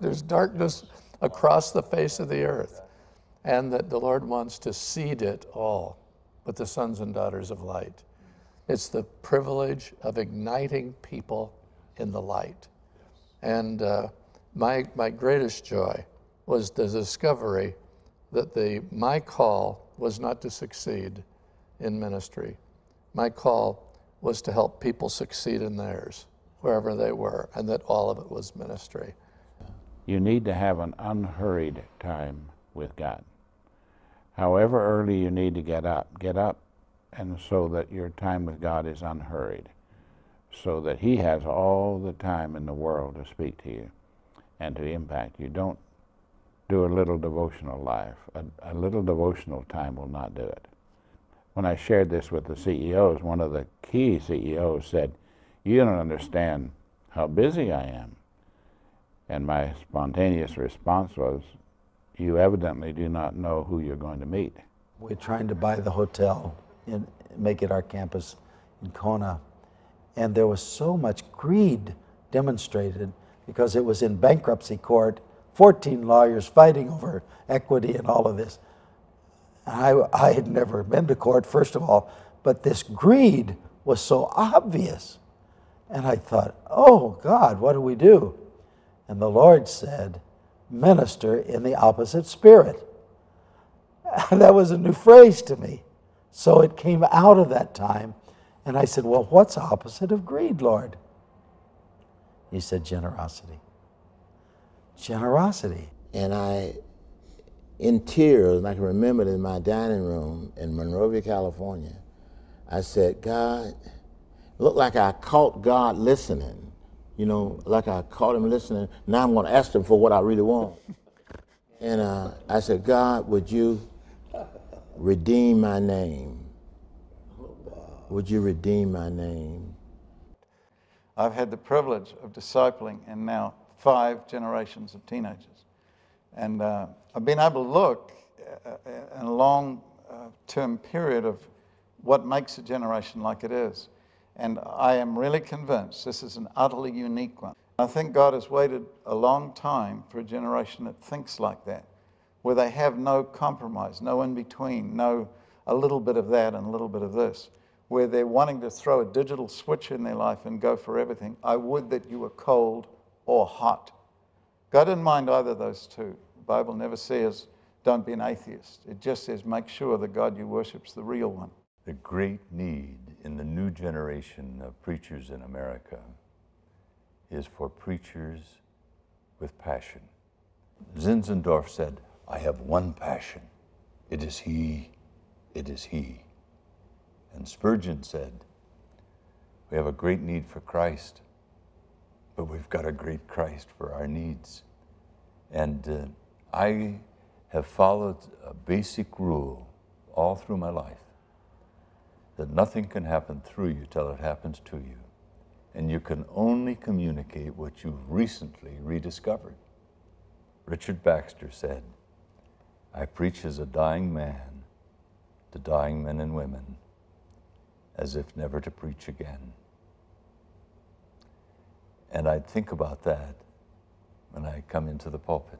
There's darkness across the face of the earth, and that the Lord wants to seed it all with the sons and daughters of light. It's the privilege of igniting people in the light. And my greatest joy was the discovery that my call was not to succeed in ministry. My call was to help people succeed in theirs, wherever they were, and that all of it was ministry. You need to have an unhurried time with God. However early you need to get up, and so that your time with God is unhurried, so that He has all the time in the world to speak to you and to impact you. Don't do a little devotional life. A little devotional time will not do it. When I shared this with the CEOs, one of the key CEOs said, "You don't understand how busy I am." And my spontaneous response was, "You evidently do not know who you're going to meet." We're trying to buy the hotel and make it our campus in Kona. And there was so much greed demonstrated because it was in bankruptcy court, 14 lawyers fighting over equity and all of this. I had never been to court, first of all, but this greed was so obvious. And I thought, oh God, what do we do? And the Lord said, minister in the opposite spirit. And that was a new phrase to me. So it came out of that time. And I said, well, what's opposite of greed, Lord? He said, generosity. Generosity. And I, in tears, and I can remember it in my dining room in Monrovia, California, I said, God, it looked like I caught God listening. You know, like I caught Him listening. Now I'm going to ask Him for what I really want. And I said, God, would you redeem my name? Would you redeem my name? I've had the privilege of discipling in now 5 generations of teenagers. And I've been able to look in a long-term period of what makes a generation like it is. And I am really convinced this is an utterly unique one. I think God has waited a long time for a generation that thinks like that, where they have no compromise, no in-between, no a little bit of that and a little bit of this, where they're wanting to throw a digital switch in their life and go for everything. I would that you were cold or hot. God didn't mind either of those two. The Bible never says, don't be an atheist. It just says, make sure the God you worship is the real one. The great need in the new generation of preachers in America is for preachers with passion. Zinzendorf said, I have one passion. It is He. It is He. And Spurgeon said, we have a great need for Christ, but we've got a great Christ for our needs. And I have followed a basic rule all through my life, that nothing can happen through you till it happens to you. And you can only communicate what you've recently rediscovered. Richard Baxter said, I preach as a dying man to dying men and women, as if never to preach again. And I think about that when I come into the pulpit.